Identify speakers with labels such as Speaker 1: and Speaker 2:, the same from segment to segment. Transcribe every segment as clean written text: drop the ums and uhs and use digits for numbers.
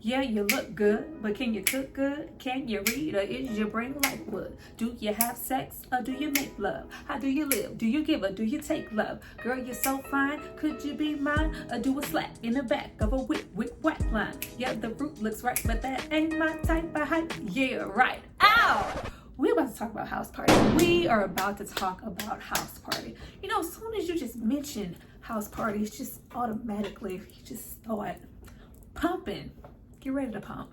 Speaker 1: Yeah, you look good, but can you cook good? Can you read, or is your brain like wood? Do you have sex, or do you make love? How do you live? Do you give, or do you take love? Girl, you're so fine, could you be mine? Or do a slap in the back of a whip whack line? Yeah, the fruit looks right, but that ain't my type of hype. Yeah, right. Ow! We're about to talk about House Party. We are about to talk about House Party. You know, as soon as you just mention House Party, it's just automatically, you just start pumping. Get ready to pump.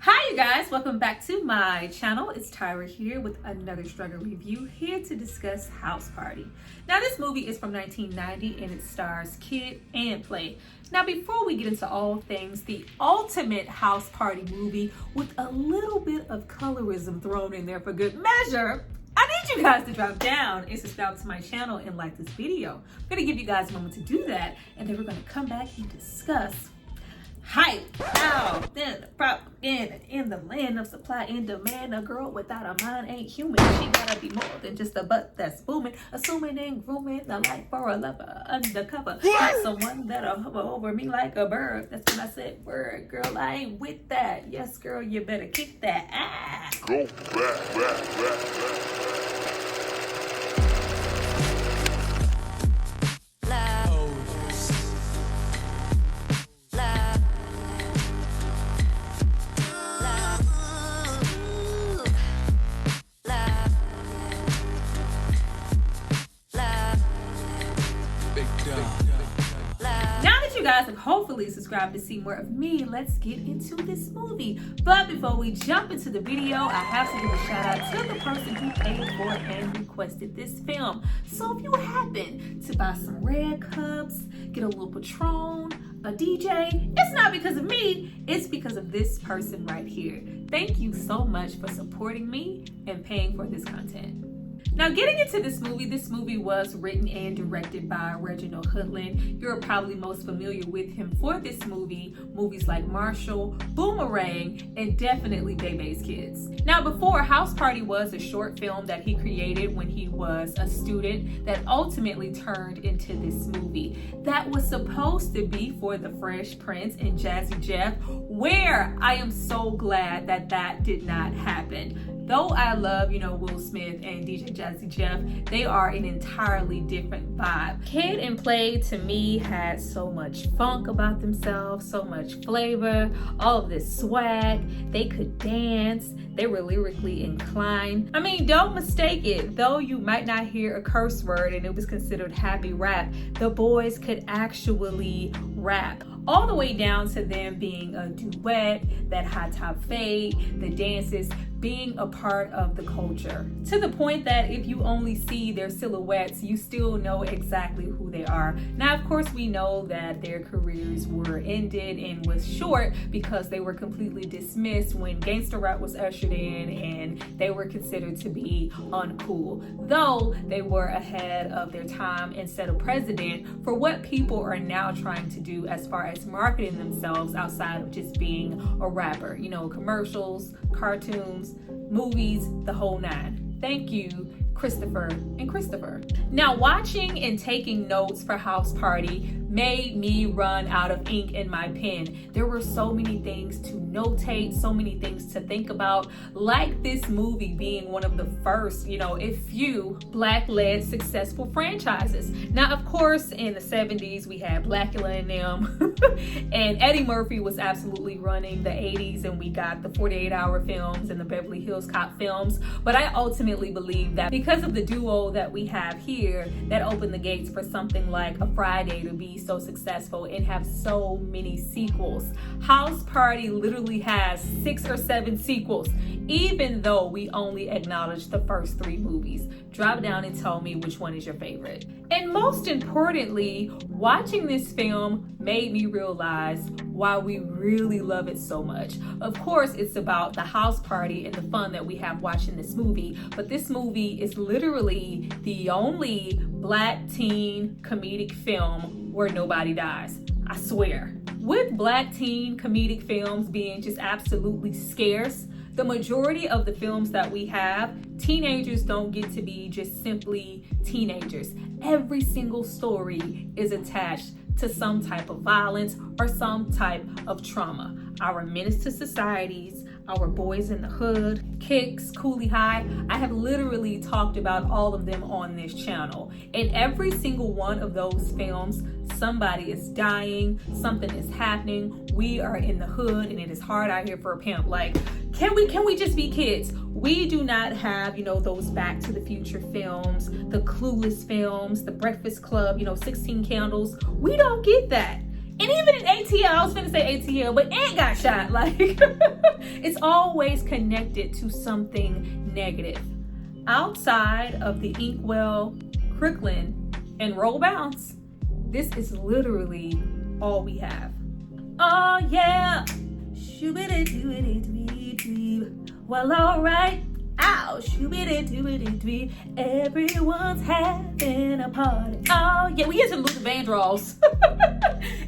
Speaker 1: Hi you guys, welcome back to my channel. It's Tyra here with another struggle review, here to discuss House Party. Now this movie is from 1990 and it stars Kid and Play. Now before we get into all things the ultimate House Party movie with a little bit of colorism thrown in there for good measure, I need you guys to drop down and subscribe to my channel and like this video. I'm gonna give you guys a moment to do that, and then we're gonna come back and discuss hype, how, then the propaganda in the land of supply and demand. A girl without a mind ain't human. She gotta be more than just a butt that's booming, assuming and grooming the life for a lover undercover. Not someone that'll hover over me like a bird. That's when I said word, girl, I ain't with that. Yes, girl, you better kick that ass.
Speaker 2: Go back.
Speaker 1: You guys have hopefully subscribed to see more of me. Let's get into this movie. But before we jump into the video, I have to give a shout out to the person who paid for and requested this film. So if you happen to buy some red cups, get a little Patron, a DJ, it's not because of me, it's because of this person right here. Thank you so much for supporting me and paying for this content. Now, getting into this movie was written and directed by Reginald Hudlin. You're probably most familiar with him for this movie, movies like Marshall, Boomerang, and definitely Bebe's Kids. Now, before, House Party was a short film that he created when he was a student that ultimately turned into this movie that was supposed to be for the Fresh Prince and Jazzy Jeff, where I am so glad that that did not happen. Though I love, Will Smith and DJ Jazzy Jeff, they are an entirely different vibe. Kid and Play, to me, had so much funk about themselves, so much flavor, all of this swag. They could dance. They were lyrically inclined. I mean, don't mistake it. Though you might not hear a curse word and it was considered happy rap, the boys could actually rap. All the way down to them being a duet, that high top fade, the dances, being a part of the culture. To the point that if you only see their silhouettes, you still know exactly who they are. Now, of course, we know that their careers were ended and was short because they were completely dismissed when gangster rap was ushered in and they were considered to be uncool. Though they were ahead of their time and set a precedent for what people are now trying to do as far as marketing themselves outside of just being a rapper. Commercials, cartoons, movies, the whole nine. Thank you, Christopher and Christopher. Now, watching and taking notes for House Party made me run out of ink in my pen. There were so many things to notate, so many things to think about, like this movie being one of the first, if few, Black-led successful franchises. Now, of course, in the 70s, we had Blackula and them, and Eddie Murphy was absolutely running the 80s, and we got the 48-hour films and the Beverly Hills Cop films. But I ultimately believe that because of the duo that we have here, that opened the gates for something like a Friday to be so successful and have so many sequels. House Party literally has 6 or 7 sequels, even though we only acknowledge the first 3 movies. Drop down and tell me which one is your favorite. And most importantly, watching this film made me realize why we really love it so much. Of course, it's about the house party and the fun that we have watching this movie, but this movie is literally the only Black teen comedic film where nobody dies. I swear. With Black teen comedic films being just absolutely scarce, the majority of the films that we have, teenagers don't get to be just simply teenagers. Every single story is attached to some type of violence or some type of trauma. Our menace to societies, our Boys in the Hood, Kicks, Coolie High. I have literally talked about all of them on this channel. In every single one of those films, somebody is dying, something is happening, we are in the hood, and it is hard out here for a pimp. Like, can we just be kids? We do not have, those Back to the Future films, the Clueless films, the Breakfast Club, 16 Candles. We don't get that. And even in ATL, I was finna say ATL, but Ant got shot. Like, it's always connected to something negative. Outside of the Inkwell, Crooklyn, and Roll Bounce, this is literally all we have. Oh yeah, shoo-biddy-doo-biddy-dwee-dwee. Well, alright. Ow, shoo-biddy-doo-biddy-dwee. Everyone's having a party. Oh yeah, we get some Luther Vandross.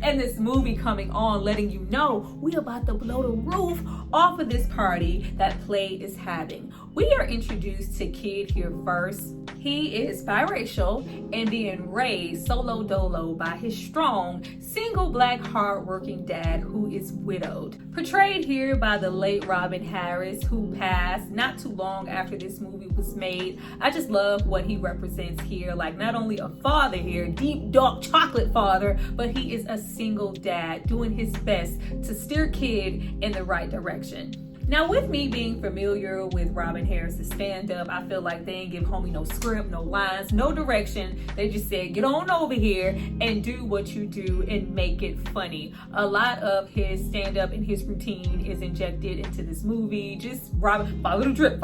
Speaker 1: And this movie coming on, letting you know we about to blow the roof off of this party that Play is having. We are introduced to Kid here first. He is biracial and being raised solo dolo by his strong, single Black, hardworking dad who is widowed. Portrayed here by the late Robin Harris, who passed not too long after this movie was made. I just love what he represents here. Like, not only a father here, deep dark chocolate father, but he is a single dad doing his best to steer Kid in the right direction. Now, with me being familiar with Robin Harris's stand-up, I feel like they ain't give homie no script, no lines, no direction. They just said, get on over here and do what you do and make it funny. A lot of his stand-up and his routine is injected into this movie. Just Robin, follow the drip,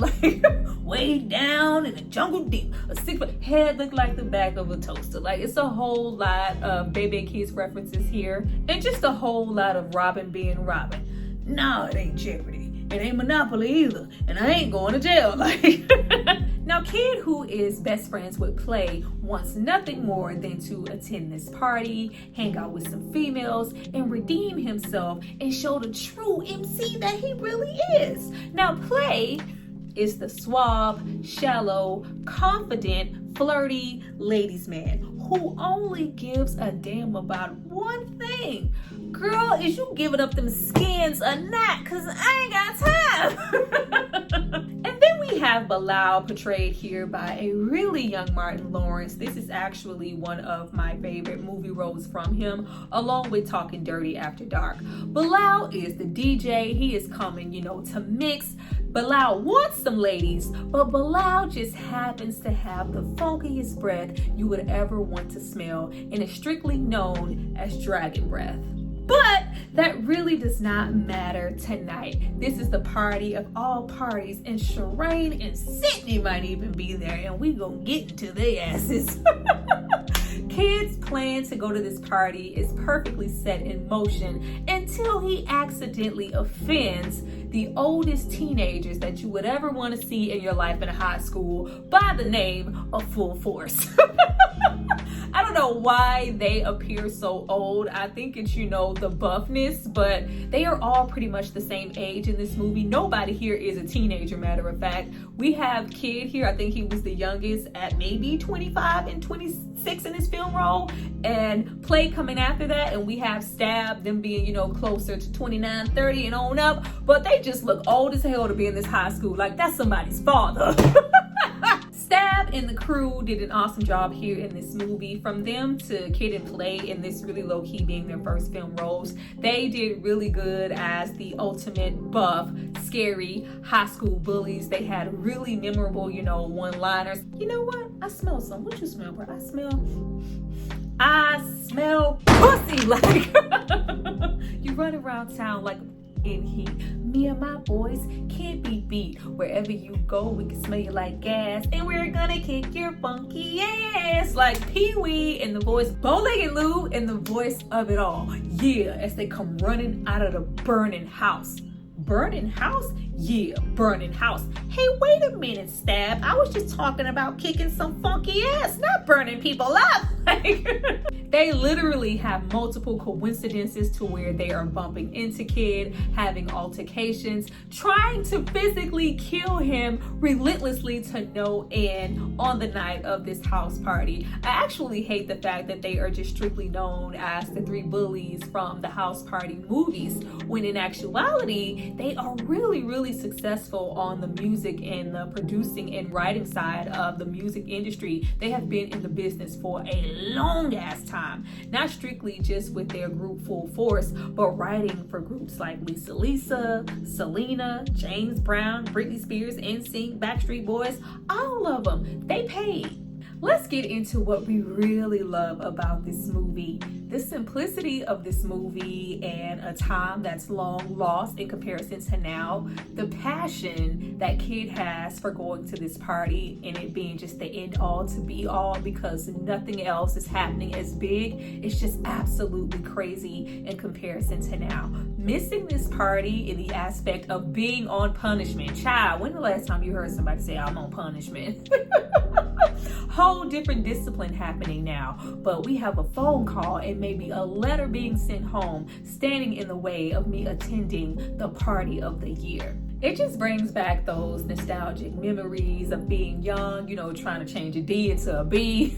Speaker 1: like way down in the jungle deep. A 6-foot head looked like the back of a toaster. Like, it's a whole lot of Baby Kids references here, and just a whole lot of Robin being Robin. No, it ain't Jeopardy. It ain't Monopoly either. And I ain't going to jail. Like, now, Kid, who is best friends with Play, wants nothing more than to attend this party, hang out with some females, and redeem himself and show the true MC that he really is. Now, Play is the suave, shallow, confident, flirty ladies man who only gives a damn about one thing. Girl, is you giving up them skins or not? Cause I ain't got time. And then we have Bilal, portrayed here by a really young Martin Lawrence. This is actually one of my favorite movie roles from him, along with Talking Dirty After Dark. Bilal is the DJ. He is coming, to mix. Bilal wants some ladies, but Bilal just happens to have the funkiest breath you would ever want to smell, and is strictly known as dragon breath. But that really does not matter tonight. This is the party of all parties, and Shireen and Sydney might even be there, and we gonna get into their asses. Kid's plan to go to this party is perfectly set in motion until he accidentally offends the oldest teenagers that you would ever want to see in your life in a high school by the name of Full Force. I don't know why they appear so old. I think it's, the buffness, but they are all pretty much the same age in this movie. Nobody here is a teenager, matter of fact. We have Kid here, I think he was the youngest at maybe 25 and 26 in his film role, and Play coming after that, and we have Stab, them being, closer to 29, 30 and on up, but they just look old as hell to be in this high school. Like, that's somebody's father. Stab and the crew did an awesome job here in this movie. From them to Kid and Play in this really low-key being their first film roles, they did really good as the ultimate buff, scary high school bullies. They had really memorable, one-liners. You know what? I smell something. What you smell, bro? I smell pussy. Like, you run around town like in heat. Me and my boys can't be beat. Wherever you go, we can smell you like gas, and we're gonna kick your funky ass. Like Pee-wee and the voice, Bow-Legged Lou and the voice of it all. Yeah, as they come running out of the burning house. Burning house? Yeah, burning house. Hey, wait a minute, Stab. I was just talking about kicking some funky ass, not burning people up. They literally have multiple coincidences to where they are bumping into Kid, having altercations, trying to physically kill him relentlessly to no end on the night of this house party. I actually hate the fact that they are just strictly known as the three bullies from the house party movies, when in actuality, they are really successful on the music and the producing and writing side of the music industry. They have been in the business for a long ass time, not strictly just with their group Full Force, but writing for groups like Lisa, Selena, James Brown, Britney Spears, NSYNC, Backstreet Boys, all of them. They paid. Let's get into what we really love about this movie. The simplicity of this movie and a time that's long lost in comparison to now. The passion that Kid has for going to this party and it being just the end all to be all because nothing else is happening as big. It's just absolutely crazy in comparison to now. Missing this party in the aspect of being on punishment. Child, when the last time you heard somebody say, I'm on punishment? Whole different discipline happening now, but we have a phone call and maybe a letter being sent home standing in the way of me attending the party of the year. It just brings back those nostalgic memories of being young, trying to change a D into a B,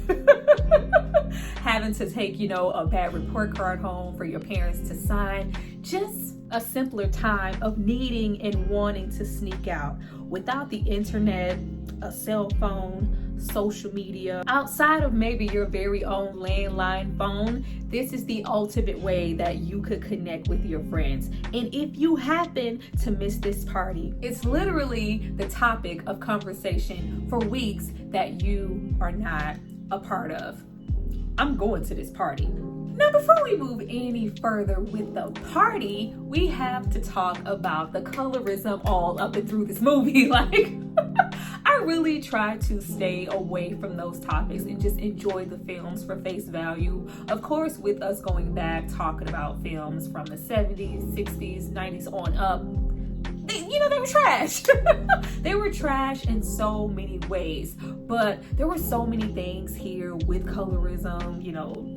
Speaker 1: having to take, a bad report card home for your parents to sign. Just a simpler time of needing and wanting to sneak out without the internet, a cell phone, social media. Outside of maybe your very own landline phone, this is the ultimate way that you could connect with your friends. And if you happen to miss this party, it's literally the topic of conversation for weeks that you are not a part of. I'm going to this party. Now, before we move any further with the party, we have to talk about the colorism all up and through this movie. I really try to stay away from those topics and just enjoy the films for face value. Of course, with us going back, talking about films from the 70s, 60s, 90s on up, they were trash. They were trash in so many ways, but there were so many things here with colorism,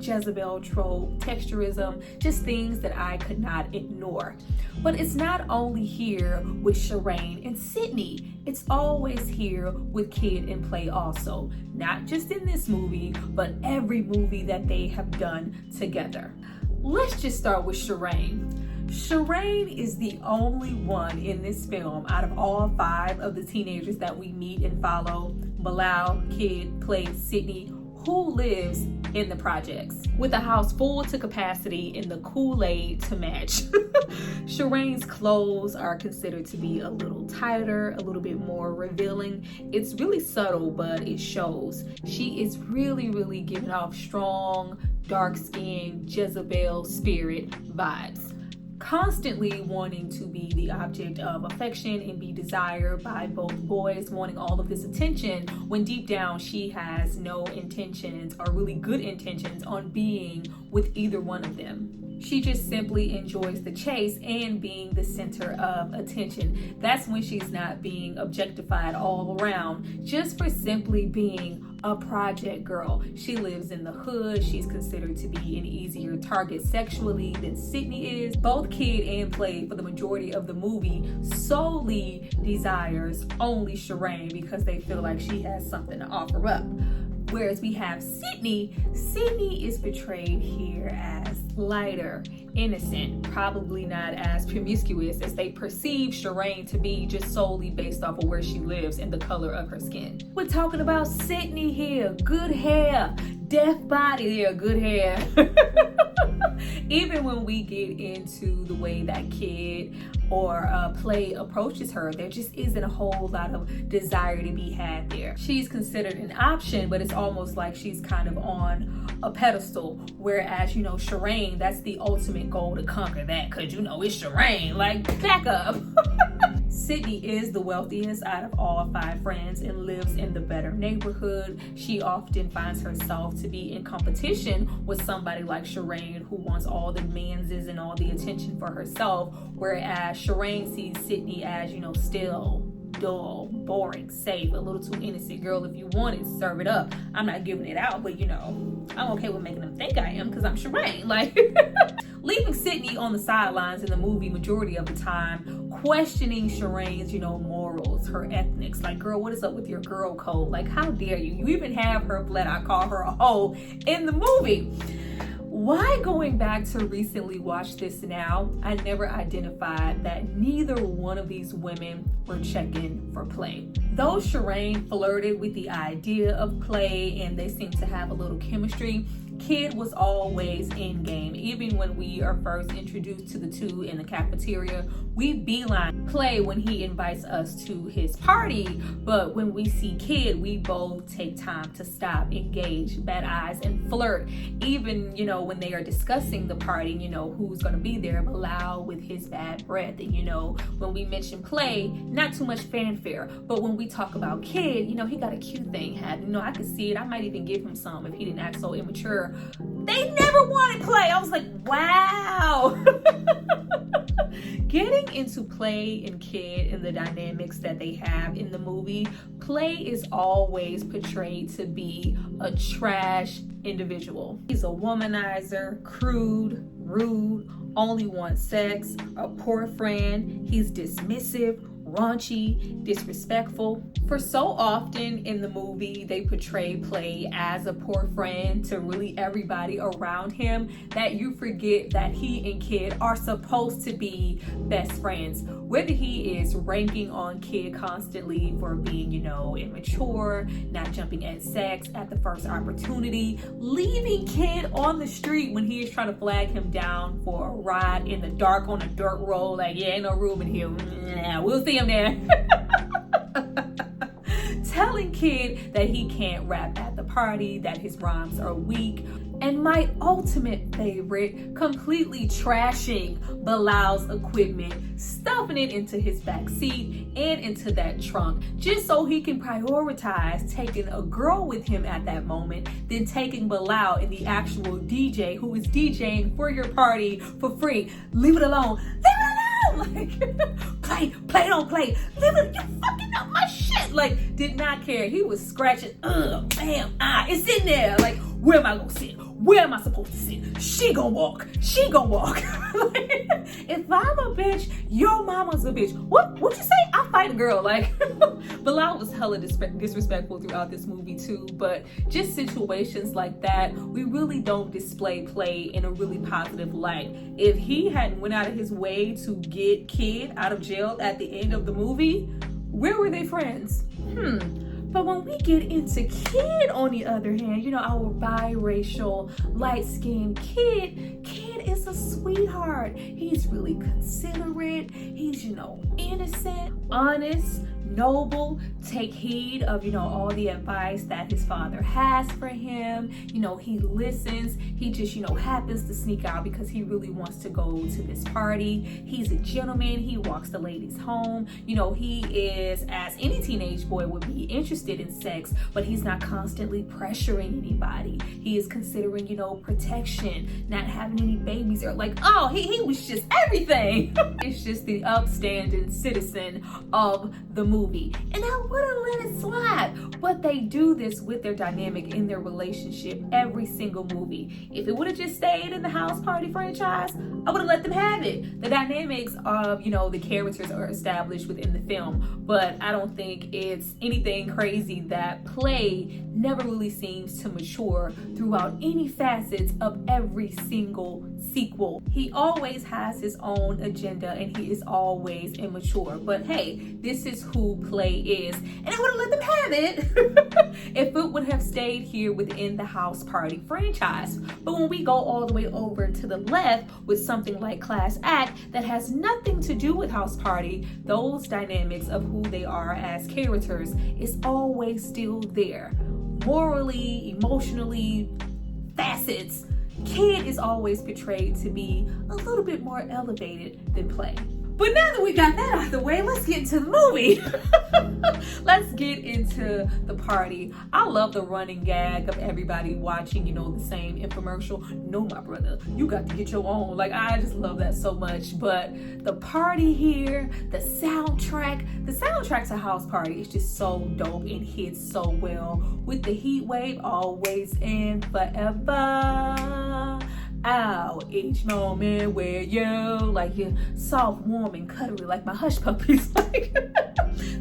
Speaker 1: Jezebel trope, texturism, just things that I could not ignore. But it's not only here with Shireen and Sydney, it's always here with Kid and Play also. Not just in this movie, but every movie that they have done together. Let's just start with Shireen. Shireen is the only one in this film out of all 5 of the teenagers that we meet and follow, Bilal, Kid, Play, Sydney, who lives in the projects with a house full to capacity and the Kool-Aid to match. Shireen's clothes are considered to be a little tighter, a little bit more revealing. It's really subtle, but it shows. She is really giving off strong, dark-skinned Jezebel spirit vibes. Constantly wanting to be the object of affection and be desired by both boys, wanting all of this attention, when deep down she has no intentions or really good intentions on being with either one of them. She just simply enjoys the chase and being the center of attention. That's when she's not being objectified all around, just for simply being a project girl. She lives in the hood. She's considered to be an easier target sexually than Sydney is. Both Kid and Play, for the majority of the movie, solely desires only Shireen because they feel like she has something to offer up. Whereas we have Sydney is portrayed here as lighter, innocent, probably not as promiscuous as they perceive Shireen to be, just solely based off of where she lives and the color of her skin. We're talking about Sydney here, good hair, deaf body there, good hair. Even when we get into the way that Kid or Play approaches her, there just isn't a whole lot of desire to be had there. She's considered an option, but it's almost like she's kind of on a pedestal, whereas Shireen, that's the ultimate goal, to conquer that, because it's Shireen, back up. Sydney is the wealthiest out of all 5 friends and lives in the better neighborhood. She often finds herself to be in competition with somebody like Shireen, who wants all the manses and all the attention for herself, whereas Shireen sees Sydney as, still dull, boring, safe, a little too innocent. Girl, if you want it, serve it up. I'm not giving it out, but I'm okay with making them think I am because I'm Sherane. Like, leaving Sydney on the sidelines in the movie majority of the time, questioning Sherane's, morals, her ethnics. Like, girl, what is up with your girl code? Like, how dare you? You even have her flat out call her a hoe in the movie. Why, going back to recently watch this now, I never identified that neither one of these women were checking for play. Though Sherane flirted with the idea of play and they seemed to have a little chemistry, Kid was always in game. Even when we are first introduced to the two in the cafeteria, we beeline play when he invites us to his party. But when we see Kid, we both take time to stop, engage, bat eyes, and flirt. Even, when they are discussing the party, who's going to be there, Bilal with his bad breath. And, when we mention play, not too much fanfare. But when we talk about Kid, he got a cute thing happening. I could see it. I might even give him some if he didn't act so immature. They never wanted play. I was like, wow. Getting into play and Kid and the dynamics that they have in the movie, play is always portrayed to be a trash individual. He's a womanizer, crude, rude, only wants sex, a poor friend. He's dismissive, raunchy, disrespectful. For so often in the movie, they portray play as a poor friend to really everybody around him that you forget that he and Kid are supposed to be best friends. Whether he is ranking on Kid constantly for being, immature, not jumping at sex at the first opportunity, leaving Kid on the street when he is trying to flag him down for a ride in the dark on a dirt road, like, yeah, ain't no room in here. Nah, we'll see him there. Telling Kid that he can't rap at the party, that his rhymes are weak. And my ultimate favorite, completely trashing Bilal's equipment, stuffing it into his back seat and into that trunk, just so he can prioritize taking a girl with him at that moment, than taking Bilal and the actual DJ who is DJing for your party for free. Leave it alone. Leave it alone. Like, play, don't play. Leave it, you fucking up my shit. Like, did not care. He was scratching, bam, it's in there. Like, where am I gonna sit? Where am I supposed to sit? She gonna walk. Like, if I'm a bitch, your mama's a bitch. What you say? I'll fight a girl. Like, Bilal was hella disrespectful throughout this movie too, but just situations like that, we really don't display play in a really positive light. If he hadn't went out of his way to get Kid out of jail at the end of the movie, where were they friends? But when we get into Kid, on the other hand, our biracial, light-skinned Kid is a sweetheart. He's really considerate. He's, innocent, honest, noble, take heed of, all the advice that his father has for him. He listens. He just, happens to sneak out because he really wants to go to this party. He's a gentleman. He walks the ladies home. He is, as any teenage boy would be, interested in sex, but he's not constantly pressuring anybody. He is considering, protection, not having any babies, or like, oh, he was just everything. It's just the upstanding citizen of the movie. And I would have let it slide. But they do this with their dynamic in their relationship every single movie. If it would have just stayed in the House Party franchise, I would have let them have it. The dynamics of, the characters are established within the film, but I don't think it's anything crazy that play never really seems to mature throughout any facets of every single sequel. He always has his own agenda and he is always immature. But hey, this is who play is. And I would have let them have it if it would have stayed here within the House Party franchise. But when we go all the way over to the left with something like Class Act that has nothing to do with House Party, those dynamics of who they are as characters is always still there. Morally, emotionally, facets, Kid is always portrayed to be a little bit more elevated than play. But now that we got that out of the way, let's get into the movie. Let's get into the party. I love the running gag of everybody watching, the same infomercial. No, my brother, you got to get your own. Like, I just love that so much. But the party here, the soundtrack to House Party is just so dope and hits so well with the heat wave always and forever. Ow, each moment where you're soft, warm, and cuddly like my hush puppies. Like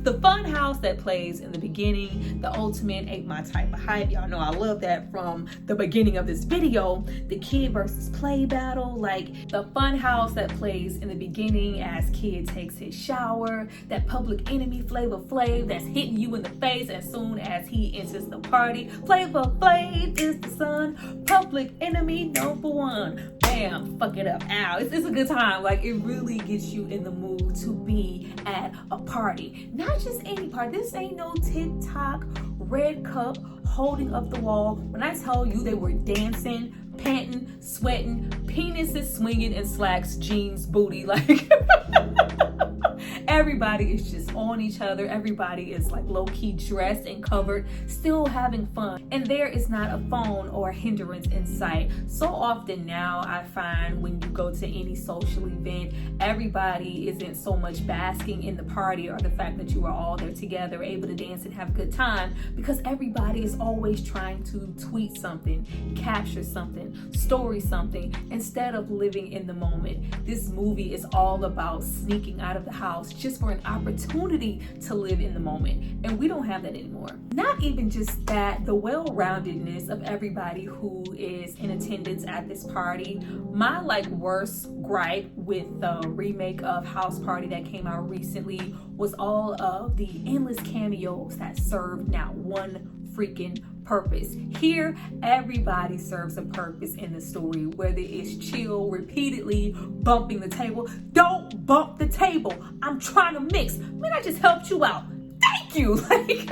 Speaker 1: the fun house that plays in the beginning, the ultimate ain't my type of hype. Y'all know I love that from the beginning of this video. The kid versus play battle, like the fun house that plays in the beginning as kid takes his shower, that Public Enemy Flavor Flav that's hitting you in the face as soon as he enters the party. Flavor Flav is the son, Public Enemy number one. Bam, fuck it up. Ow. It's a good time. Like, it really gets you in the mood to be at a party. Not just any party. This ain't no TikTok red cup holding up the wall. When I tell you they were dancing, panting, sweating, penises swinging in slacks, jeans, booty, like everybody is just on each other. Everybody is like low-key dressed and covered, still having fun. And there is not a phone or a hindrance in sight. So often now I find when you go to any social event, everybody isn't so much basking in the party or the fact that you are all there together, able to dance and have a good time, because everybody is always trying to tweet something, capture something, story something, instead of living in the moment. This movie is all about sneaking out of the house just for an opportunity to live in the moment, and we don't have that anymore. Not even just that, the well-roundedness of everybody who is in attendance at this party. My worst gripe with the remake of House Party that came out recently was all of the endless cameos that served not one freaking purpose. Here, everybody serves a purpose in the story, whether it's chill, repeatedly bumping the table. Don't bump the table. I'm trying to mix. Man, I just helped you out. Thank you. Like,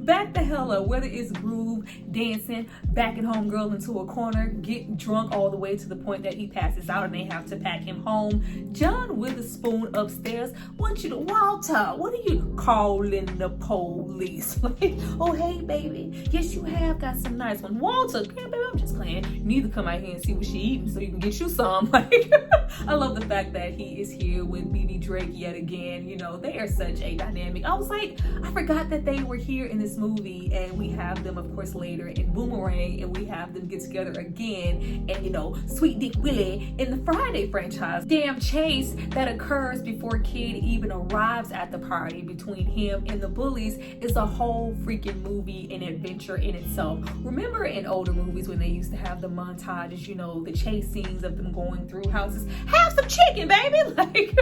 Speaker 1: back the hell up. Whether it's groove, dancing, backing homegirl into a corner, getting drunk all the way to the point that he passes out and they have to pack him home. John Witherspoon upstairs wants you to, Walter, what are you calling the police? Like, oh, hey, baby. Yes, you have got some nice one. Walter, yeah, baby, I'm just playing. You need to come out here and see what she eating so you can get you some. Like, I love the fact that he is here with BB Drake yet again. They are such a dynamic. I was like, I forgot that they were here in this movie, and we have them, of course, later in Boomerang, and we have them get together again, and Sweet Dick Willie in the Friday franchise. Damn chase that occurs before Kid even arrives at the party between him and the bullies is a whole freaking movie and adventure in itself. Remember in older movies when they used to have the montages, the chase scenes of them going through houses? Have some chicken, baby! Like,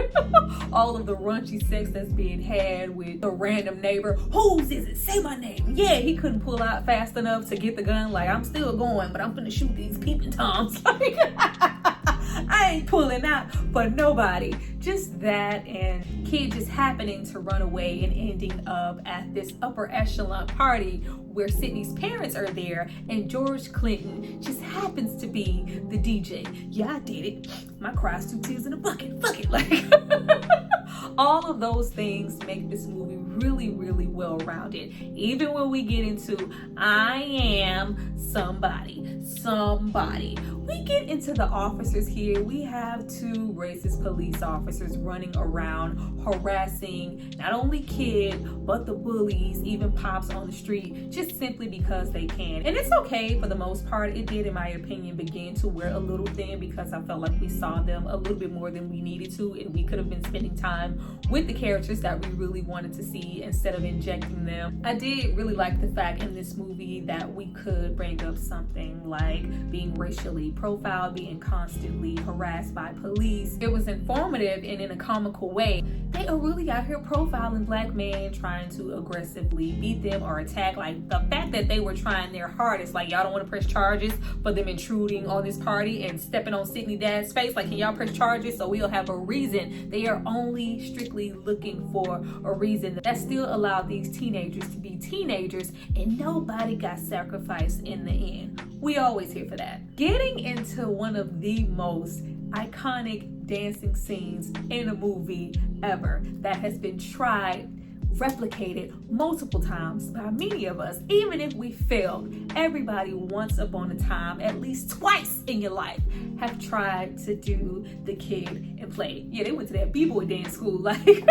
Speaker 1: all of the raunchy sex that's being had with the random neighbor. Whose is it? Say my name. Yeah, he couldn't pull out fast enough to get the gun. Like, I'm still going, but I'm gonna shoot these peeping toms. Like, I ain't pulling out for nobody. Just that, and Kid just happening to run away and ending up at this upper echelon party where Sydney's parents are there, and George Clinton just happens to be the DJ. Yeah, I did it. My cries 2 tears in a bucket. Fuck it. Like, all of those things make this movie really, really well-rounded. Even when we get into I am somebody. We get into the officers here. We have 2 racist police officers running around harassing not only Kid, but the bullies, even Pops on the street, just simply because they can. And it's okay for the most part. It did, in my opinion, begin to wear a little thin because I felt like we saw them a little bit more than we needed to, and we could have been spending time with the characters that we really wanted to see instead of injecting them. I did really like the fact in this movie that we could bring up something like being racially profiled, being constantly harassed by police. It was informative and in a comical way. They are really out here profiling black men, trying to aggressively beat them or attack. Like, the fact that they were trying their hardest, like, y'all don't want to press charges for them intruding on this party and stepping on Sydney Dad's face. Like, can y'all press charges so we'll have a reason? They are only strictly looking for a reason. That still allowed these teenagers to be teenagers, and nobody got sacrificed in the end. We always here for that. Getting into one of the most iconic dancing scenes in a movie ever that has been tried, replicated multiple times by many of us. Even if we failed, everybody once upon a time, at least twice in your life, have tried to do the kid and play. Yeah, they went to that b-boy dance school. Like,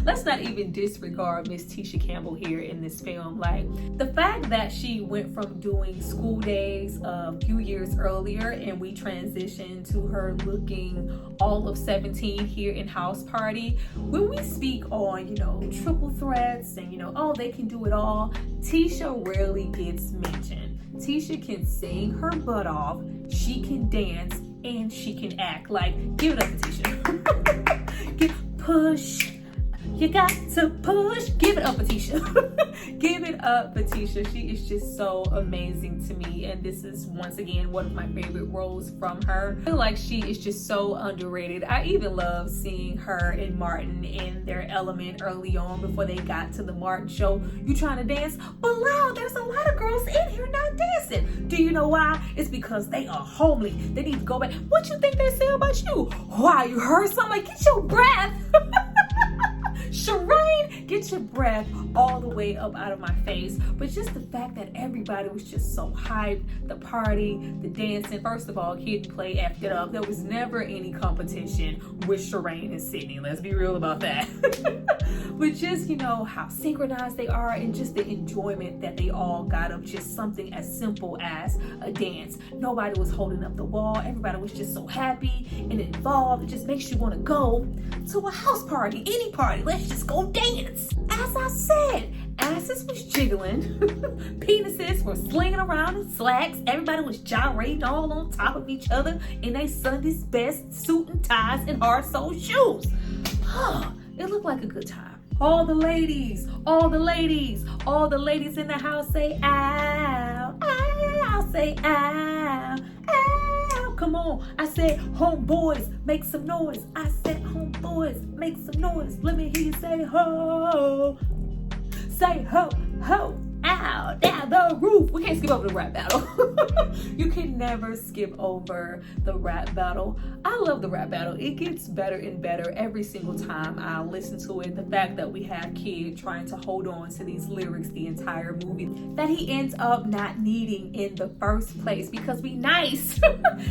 Speaker 1: let's not even disregard Miss Tisha Campbell here in this film. Like, the fact that she went from doing School Days a few years earlier and we transitioned to her looking all of 17 here in House Party. When we speak on, you know, triple threats and, you know, oh, they can do it all, Tisha rarely gets mentioned. Tisha can sing her butt off, she can dance, and she can act. Like, give it up for Tisha. Push. You got to push. Give it up for Tisha. Give it up for Tisha. She is just so amazing to me. And this is, once again, one of my favorite roles from her. I feel like she is just so underrated. I even love seeing her and Martin in their element early on before they got to the Martin show. You trying to dance? But loud, there's a lot of girls in here not dancing. Do you know why? It's because they are homely. They need to go back. What you think they say about you? Wow, you heard something? Like, get your breath. Shireen, get your breath all the way up out of my face. But just the fact that everybody was just so hyped, the party, the dancing. First of all, Kid and Play effed it up. There was never any competition with Shireen and Sydney. Let's be real about that. But just, you know, how synchronized they are and just the enjoyment that they all got of just something as simple as a dance. Nobody was holding up the wall. Everybody was just so happy and involved. It just makes you want to go to a house party, any party. Let's just go dance. As I said, asses was jiggling, penises were slinging around in slacks, everybody was gyrating all on top of each other in their Sunday's best suit and ties and hard-soled shoes. It looked like a good time. All the ladies in the house say ow, ow, say ow, ow. Come on, I said homeboys, make some noise. I said homeboys, make some noise. Let me hear you say ho. Say ho, ho, ow, down the roof. We can't skip over the rap battle. You can never skip over the rap battle. I love the rap battle. It gets better and better every single time I listen to it. The fact that we have Kid trying to hold on to these lyrics the entire movie that he ends up not needing in the first place because we nice.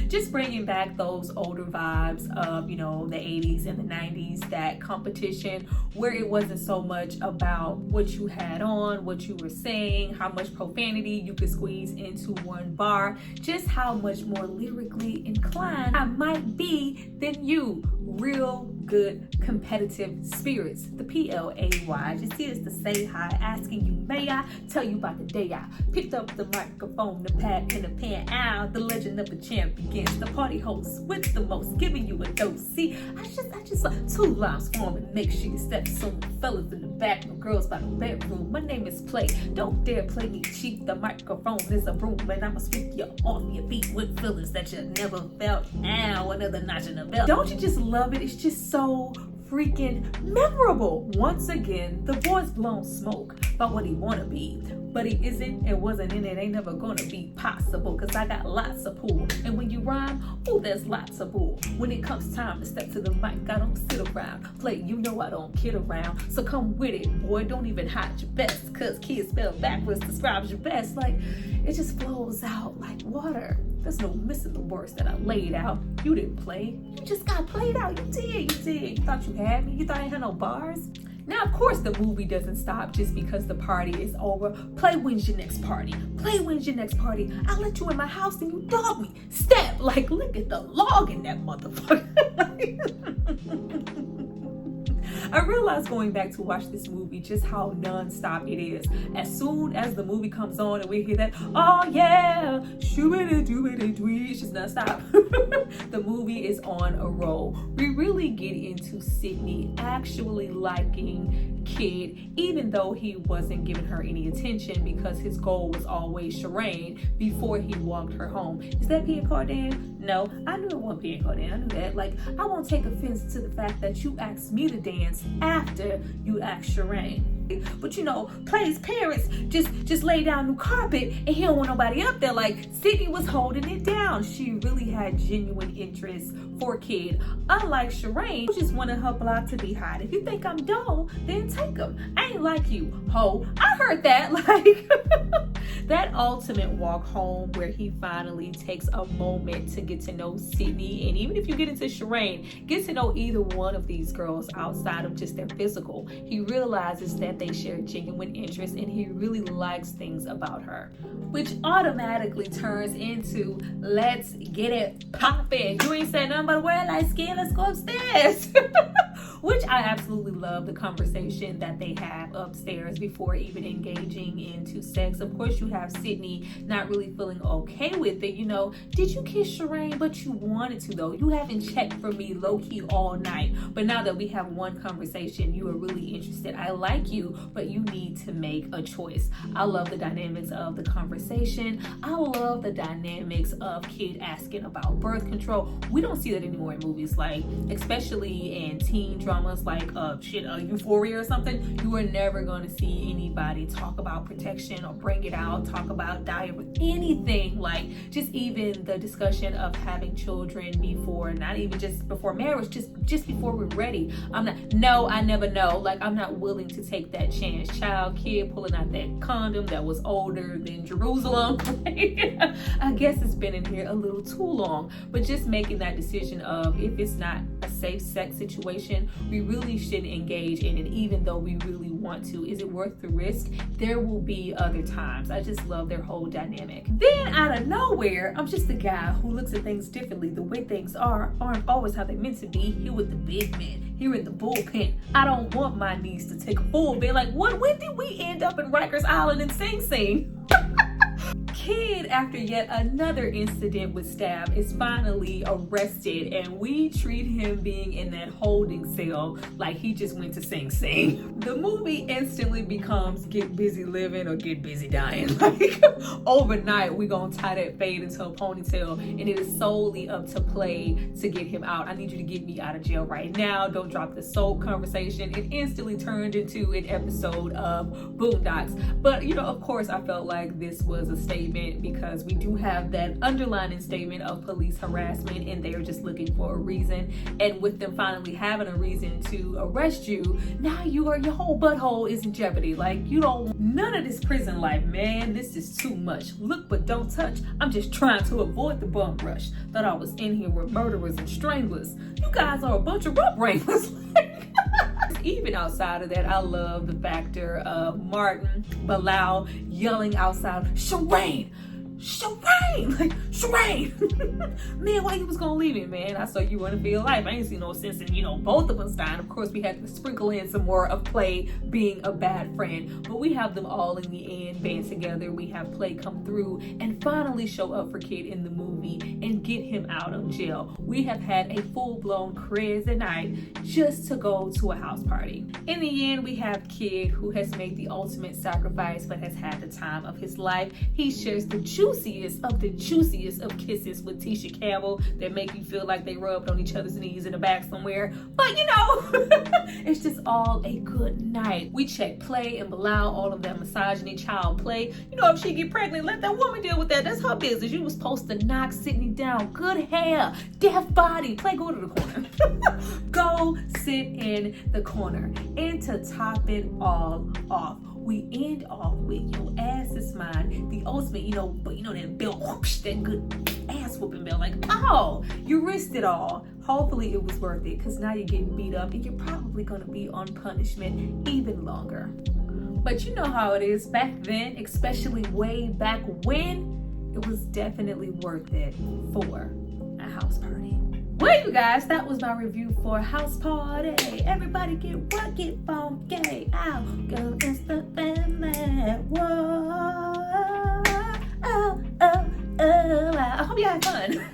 Speaker 1: Just bringing back those older vibes of, you know, the 80s and the 90s, that competition where it wasn't so much about what you had on, what you were saying, how much profanity you could squeeze into one bar, just how much more lyrically inclined I might be than you. Real good competitive spirits. The PLAY just is to say hi, asking you, may I tell you about the day I picked up the microphone, the pad and the pen out, the legend of the champ begins, the party host with the most, giving you a dose. See, I just like two lines forming, make sure you step some fellas in the back, no girls by the bedroom. My name is Play, don't dare play me cheap. The microphone is a broom and I'ma sweep you off your feet with feelings that you never felt. Ow, another notch in the belt. Don't you just love it? It's just so freaking memorable. Once again, the boy's blown smoke about what he wanna be, but he isn't and wasn't in it. Ain't never gonna be possible, cause I got lots of pull. And when you rhyme, oh, there's lots of bull. When it comes time to step to the mic, I don't sit around. Play, you know I don't kid around. So come with it, boy, don't even hide your best, cause kids spell backwards describes your best. Like, it just flows out like water. There's no missing the words that I laid out. You didn't play, you just got played out. You did. You thought you had me? You thought I had no bars? Now, of course, the movie doesn't stop just because the party is over. Play wins your next party. Play wins your next party. I let you in my house and you dog me. Step, like, look at the log in that motherfucker. I realized going back to watch this movie just how non-stop it is. As soon as the movie comes on and we hear that, oh yeah, shoo-ba-da-doo-ba-da-dwee, it's just non-stop. The movie is on a roll. We really get into Sydney actually liking Kid, even though he wasn't giving her any attention because his goal was always Shireen before he walked her home. Is that being Cardan? No, I knew it wasn't being Cardan. I knew that. Like, I won't take offense to the fact that you asked me to dance after you asked Shireen. But you know, Play's parents just laid down new carpet and he don't want nobody up there. Like, Sydney was holding it down. She really had genuine interest for Kid. Unlike Shireen, who just wanted her block to be hot. If you think I'm dull, then take them. I ain't like you, ho. I heard that. Like, that ultimate walk home where he finally takes a moment to get to know Sydney. And even if you get into Shireen, get to know either one of these girls outside of just their physical. He realizes that they share genuine interests and he really likes things about her, which automatically turns into let's get it poppin'. You ain't said nothing but wear light skin, let's go upstairs. Which I absolutely love the conversation that they have upstairs before even engaging into sex. Of course, you have Sydney not really feeling okay with it. You know, did you kiss Shireen? But you wanted to though. You haven't checked for me low-key all night. But now that we have one conversation, you are really interested. I like you, but you need to make a choice. I love the dynamics of the conversation. I love the dynamics of Kid asking about birth control. We don't see that anymore in movies, like especially in teen dramas like Euphoria or something. You are never going to see anybody talk about protection or bring it out, talk about diet with anything, like just even the discussion of having children before, not even just before marriage, just before we're ready. I never know. Like, I'm not willing to take that chance. Child, Kid pulling out that condom that was older than Jerusalem. I guess it's been in here a little too long, but just making that decision of if it's not a safe sex situation, we really shouldn't engage in it, even though we really want to. Is it worth the risk? There will be other times. I just love their whole dynamic. Then out of nowhere, I'm just a guy who looks at things differently. The way things aren't always how they're meant to be. Here with the big men, here in the bullpen. I don't want my niece to take a full bit. Like, when did we end up in Rikers Island and Sing Sing? Kid, after yet another incident with Stab, is finally arrested, and we treat him being in that holding cell like he just went to Sing Sing. The movie instantly becomes get busy living or get busy dying. Like, overnight, we gonna tie that fade into a ponytail, and it is solely up to Play to get him out. I need you to get me out of jail right now. Don't drop the soap conversation. It instantly turned into an episode of Boondocks. But, you know, of course, I felt like this was a statement because we do have that underlining statement of police harassment and they're just looking for a reason. And with them finally having a reason to arrest you, now your whole butthole is in jeopardy. Like, you don't, none of this prison life, man. This is too much. Look but don't touch. I'm just trying to avoid the bum rush. Thought I was in here with murderers and stranglers. You guys are a bunch of rope wranglers. Even outside of that, I love the factor of Martin Bilal yelling outside, Shireen! Shireen! Like, Shireen! Man, why you was gonna leave it, man? I saw you want to be alive. I ain't seen no sense in, both of us dying. Of course, we had to sprinkle in some more of Play being a bad friend. But we have them all in the end band together. We have Play come through and finally show up for Kid in the movie and get him out of jail. We have had a full-blown crazy night just to go to a house party. In the end, we have Kid who has made the ultimate sacrifice but has had the time of his life. He shares the juiciest of kisses with Tisha Campbell that make you feel like they rubbed on each other's knees in the back somewhere. But it's just all a good night. We check Play and Bilal, all of that misogyny, child play. If she get pregnant, let that woman deal with that. That's her business. You was supposed to knock Sydney down. Good hair, deaf body. Play, go to the corner. Go sit in the corner. And to top it all off, we end off with your ass is mine. The ultimate, that bell, whoosh, that good ass whooping bell. Like, oh, you risked it all. Hopefully it was worth it, because now you're getting beat up and you're probably going to be on punishment even longer. But you know how it is back then, especially way back when, it was definitely worth it for a house party. Well, you guys, that was my review for House Party. Everybody get funky. I'll go against the family. Whoa. I hope you had fun.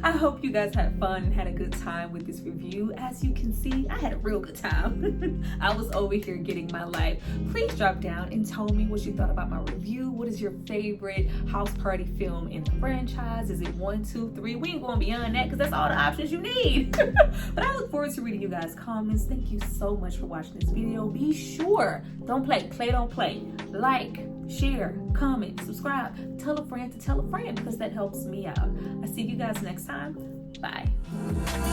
Speaker 1: I hope you guys had fun and had a good time with this review. As you can see, I had a real good time. I was over here getting my life. Please drop down and tell me what you thought about my review. What is your favorite house party film in the franchise? Is it 1, 2, 3? We ain't going beyond that because that's all the options you need. But I look forward to reading you guys' comments. Thank you so much for watching this video. Be sure, don't play, don't play. Like, share, comment, subscribe, tell a friend to tell a friend because that helps me out. I see you guys next time. Bye.